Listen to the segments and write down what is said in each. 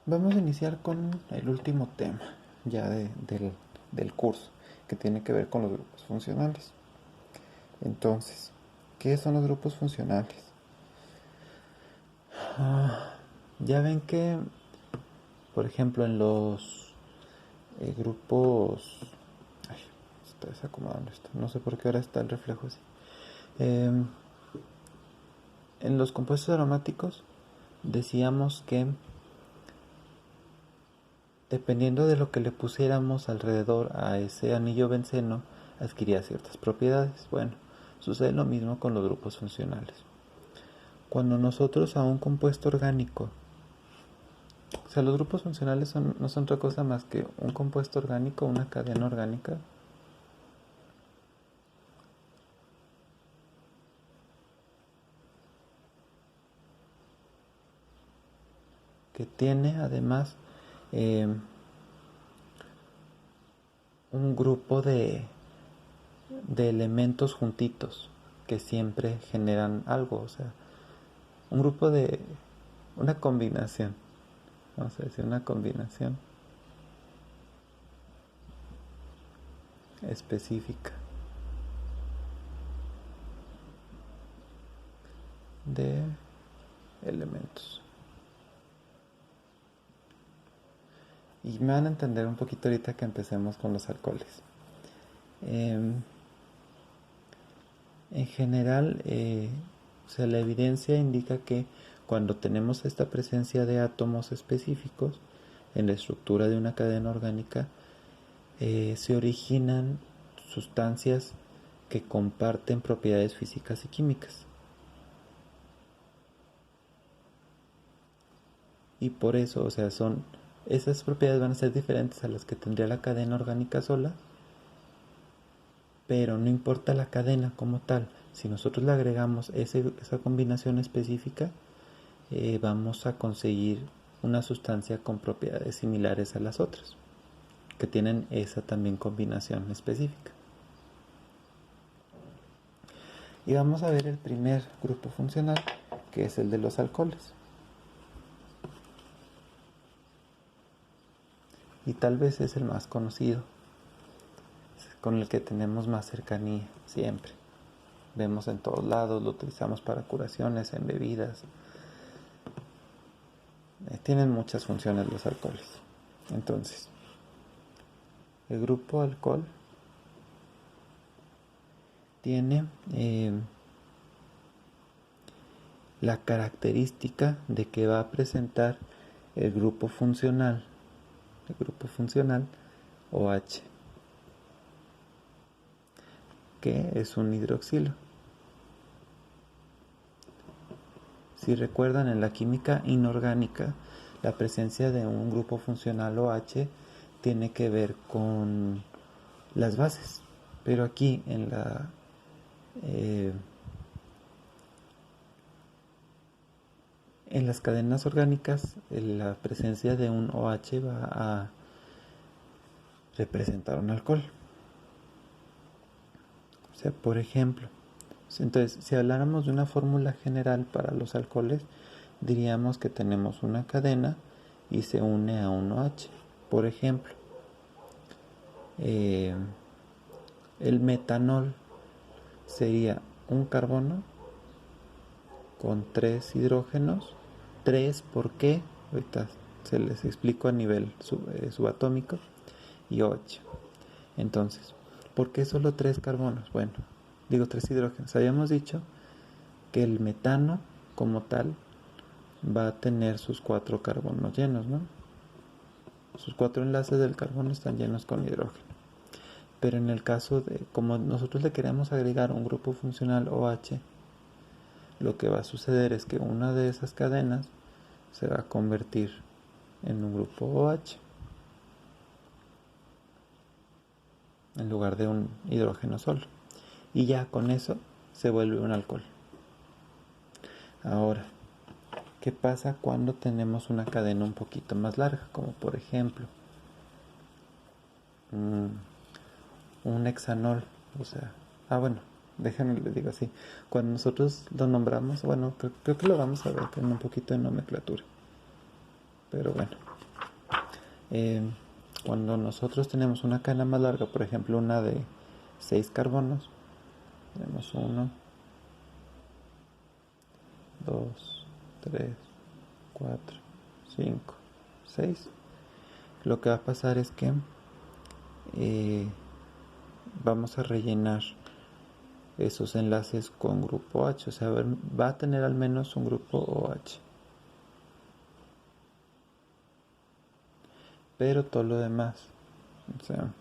Vamos a iniciar con el último tema ya del curso, que tiene que ver con los grupos funcionales. Entonces, ¿qué son los grupos funcionales? Ya ven que, por ejemplo, en los grupos... Ay, está desacomodando esto. No sé por qué ahora está el reflejo así. En los compuestos aromáticos decíamos que dependiendo de lo que le pusiéramos alrededor a ese anillo benceno, adquiría ciertas propiedades. Bueno, sucede lo mismo con los grupos funcionales. Cuando nosotros a un compuesto orgánico, o sea, los grupos funcionales no son otra cosa más que un compuesto orgánico, una cadena orgánica, que tiene además eh, un grupo de elementos juntitos que siempre generan algo, o sea, un grupo de una combinación, vamos a decir una combinación específica de elementos. Y me van a entender un poquito ahorita que empecemos con los alcoholes. En general, o sea, la evidencia indica que cuando tenemos esta presencia de átomos específicos en la estructura de una cadena orgánica, se originan sustancias que comparten propiedades físicas y químicas. Y por eso, o sea, esas propiedades van a ser diferentes a las que tendría la cadena orgánica sola, pero no importa la cadena como tal. Si nosotros le agregamos esa combinación específica, vamos a conseguir una sustancia con propiedades similares a las otras, que tienen esa también combinación específica. Y vamos a ver el primer grupo funcional, que es el de los alcoholes. Y tal vez es el más conocido, con el que tenemos más cercanía siempre. Vemos en todos lados, lo utilizamos para curaciones, en bebidas. Tienen muchas funciones los alcoholes. Entonces, el grupo alcohol tiene la característica de que va a presentar el grupo funcional OH, que es un hidroxilo. Si recuerdan, en la química inorgánica, la presencia de un grupo funcional OH tiene que ver con las bases, pero aquí en las cadenas orgánicas, la presencia de un OH va a representar un alcohol. O sea, por ejemplo, entonces, si habláramos de una fórmula general para los alcoholes, diríamos que tenemos una cadena y se une a un OH. Por ejemplo, el metanol sería un carbono con 3 hidrógenos. 3, ¿por qué? Ahorita se les explico a nivel subatómico. Y 8. Entonces, ¿por qué solo 3 carbonos? Bueno, digo 3 hidrógenos. Habíamos dicho que el metano como tal va a tener sus 4 carbonos llenos, ¿no? Sus 4 enlaces del carbono están llenos con hidrógeno. Pero en el caso de, como nosotros le queremos agregar un grupo funcional OH, lo que va a suceder es que una de esas cadenas se va a convertir en un grupo OH en lugar de un hidrógeno solo. Y ya con eso se vuelve un alcohol. Ahora, ¿qué pasa cuando tenemos una cadena un poquito más larga? Como por ejemplo, un hexanol. O sea, bueno, déjenme les digo así. Cuando nosotros lo nombramos, bueno, creo que lo vamos a ver en un poquito de nomenclatura. pero bueno. Cuando nosotros tenemos una cadena más larga, por ejemplo una de 6 carbonos, tenemos 1, 2, 3, 4, 5, 6. Lo que va a pasar es que vamos a rellenar esos enlaces con grupo H, o sea, va a tener al menos un grupo OH. Pero todo lo demás, o sea,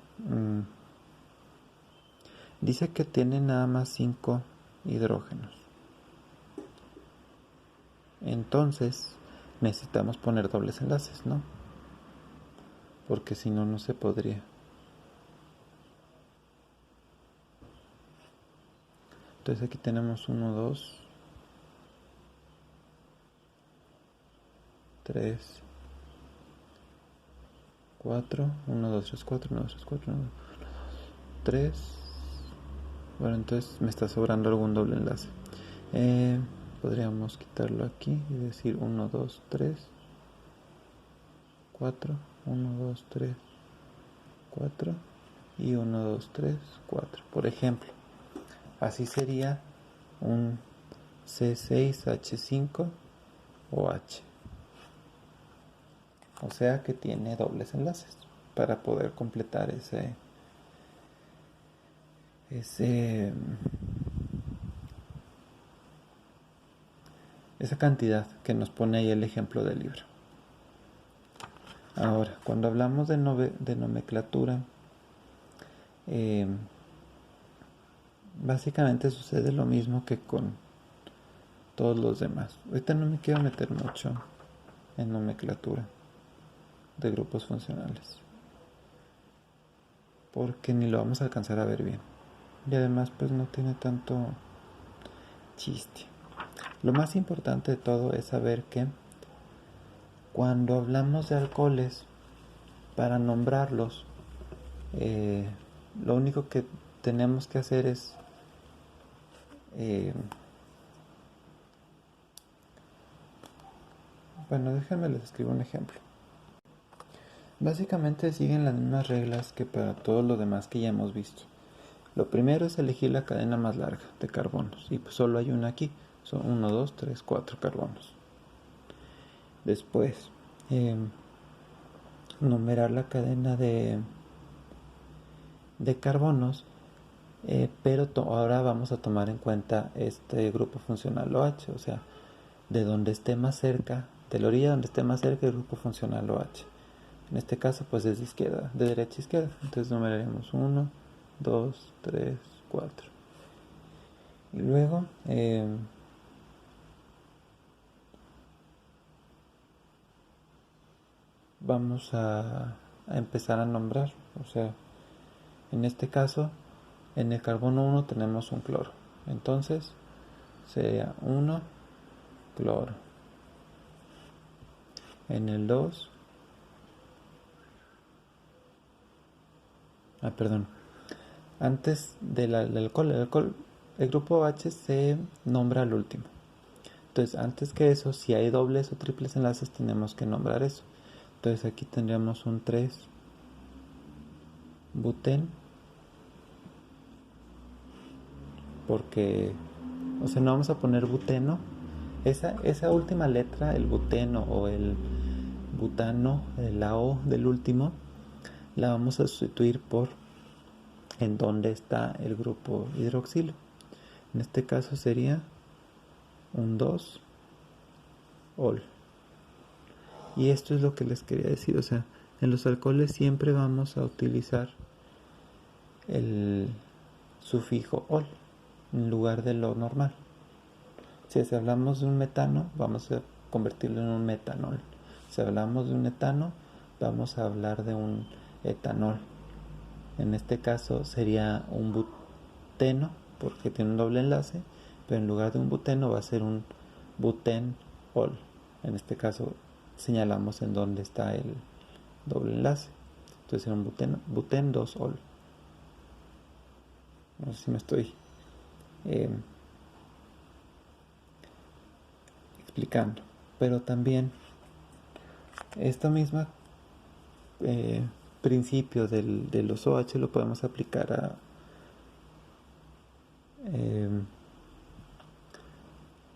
dice que tiene nada más 5 hidrógenos. Entonces necesitamos poner dobles enlaces, ¿no? Porque si no, no se podría. Entonces aquí tenemos 1, 2, 3, 4, 1, 2, 3, 4, 1, 2, 3, 4, 1, 3. Bueno, entonces me está sobrando algún doble enlace. Podríamos quitarlo aquí y decir 1, 2, 3, 4, 1, 2, 3, 4 y 1, 2, 3, 4. Por ejemplo, así sería un C6H5OH. O sea que tiene dobles enlaces para poder completar esa cantidad que nos pone ahí el ejemplo del libro. Ahora, cuando hablamos de nomenclatura, básicamente sucede lo mismo que con todos los demás. Ahorita no me quiero meter mucho en nomenclatura de grupos funcionales, porque ni lo vamos a alcanzar a ver bien. Y además pues no tiene tanto chiste. Lo más importante de todo es saber que cuando hablamos de alcoholes, para nombrarlos, lo único que tenemos que hacer es bueno, déjenme les escribo un ejemplo. Básicamente siguen las mismas reglas que para todo lo demás que ya hemos visto. Lo primero es elegir la cadena más larga de carbonos, y pues solo hay una aquí, son 1, 2, 3, 4 carbonos. Después, numerar la cadena de carbonos, pero ahora vamos a tomar en cuenta este grupo funcional OH, o sea, de donde esté más cerca, de la orilla donde esté más cerca el grupo funcional OH. En este caso pues es de derecha a izquierda, entonces numeraremos 1, 2, 3, 4. Y luego vamos a empezar a nombrar, o sea, en este caso en el carbono 1 tenemos un cloro, entonces sería 1 cloro. En el 2, perdón, antes del alcohol, el grupo OH se nombra al último. Entonces, antes que eso, si hay dobles o triples enlaces, tenemos que nombrar eso. Entonces, aquí tendríamos un 3 butén, porque, o sea, no vamos a poner buteno. Esa última letra, el buteno o el butano, la O del último, la vamos a sustituir por en donde está el grupo hidroxilo. En este caso sería un 2 ol. Y esto es lo que les quería decir, o sea, en los alcoholes siempre vamos a utilizar el sufijo ol en lugar de lo normal. Si hablamos de un metano, vamos a convertirlo en un metanol. Si hablamos de un etano, vamos a hablar de un etanol. En este caso sería un buteno, porque tiene un doble enlace, pero en lugar de un buteno va a ser un butenol. En este caso señalamos en dónde está el doble enlace. Entonces será un buten 2ol. No sé si me estoy explicando. Pero también Esta misma principio de los OH lo podemos aplicar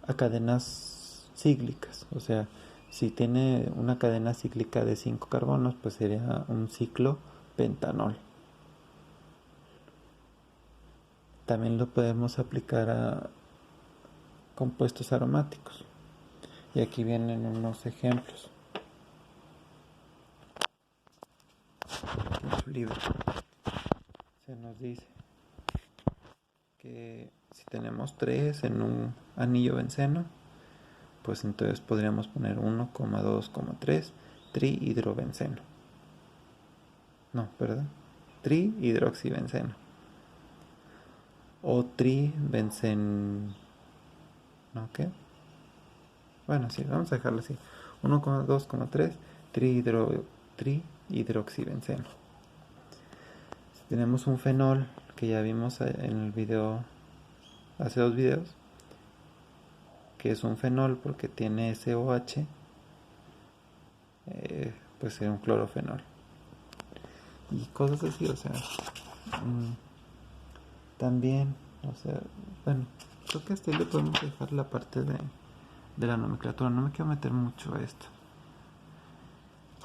a cadenas cíclicas. O sea, si tiene una cadena cíclica de 5 carbonos, pues sería un ciclo pentanol. También lo podemos aplicar a compuestos aromáticos. Y aquí vienen unos ejemplos. En su libro se nos dice que si tenemos 3 en un anillo benceno, pues entonces podríamos poner 1,2,3 trihidrobenceno. No, ¿verdad? Trihidroxibenceno. O tribencen... ¿No qué? Bueno, sí, vamos a dejarlo así. 1,2,3 trihidroxibenceno. Si tenemos un fenol, que ya vimos en el video, hace 2 videos, que es un fenol porque tiene SOH, pues sería un clorofenol. Y cosas así, o sea, también, o sea, bueno, creo que hasta ahí le podemos dejar la parte de la nomenclatura. No me quiero meter mucho a esto.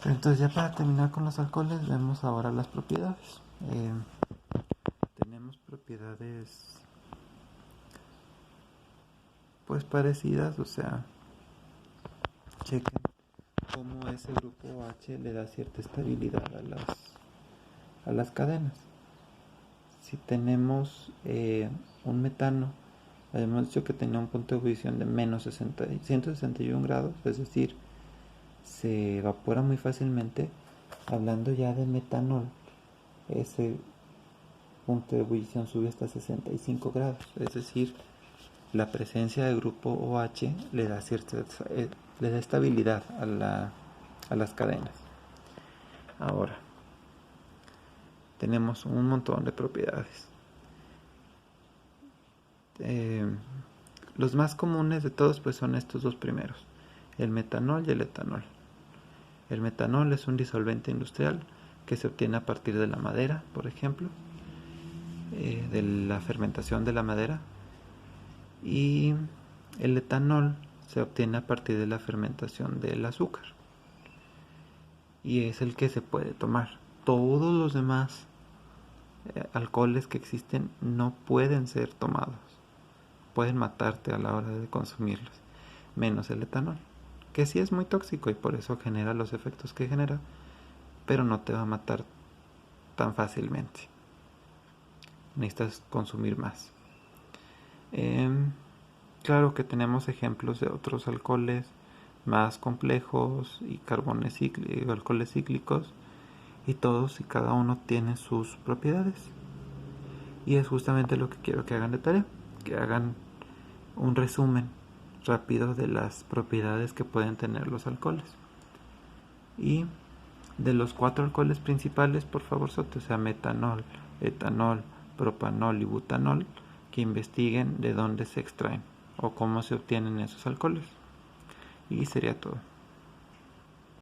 Pero entonces, ya para terminar con los alcoholes, vemos ahora las propiedades. Tenemos propiedades pues parecidas, o sea, chequen cómo ese grupo OH le da cierta estabilidad a las cadenas. Si tenemos un metano, habíamos dicho que tenía un punto de ebullición de menos 161 grados, es decir, se evapora muy fácilmente. Hablando ya de metanol, ese punto de ebullición sube hasta 65 grados, es decir, la presencia del grupo OH le da estabilidad a las cadenas. Ahora, tenemos un montón de propiedades. Los más comunes de todos pues son estos dos primeros, el metanol y el etanol. El metanol es un disolvente industrial que se obtiene a partir de la madera, por ejemplo, de la fermentación de la madera, y el etanol se obtiene a partir de la fermentación del azúcar y es el que se puede tomar. Todos los demás alcoholes que existen no pueden ser tomados, pueden matarte a la hora de consumirlos, menos el etanol, que sí es muy tóxico y por eso genera los efectos que genera, pero no te va a matar tan fácilmente. Necesitas consumir más. Claro que tenemos ejemplos de otros alcoholes más complejos y alcoholes cíclicos, y todos y cada uno tiene sus propiedades. Y es justamente lo que quiero que hagan de tarea, que hagan un resumen rápido de las propiedades que pueden tener los alcoholes. Y de los 4 alcoholes principales, por favor, o sea, metanol, etanol, propanol y butanol, que investiguen de dónde se extraen o cómo se obtienen esos alcoholes. Y sería todo.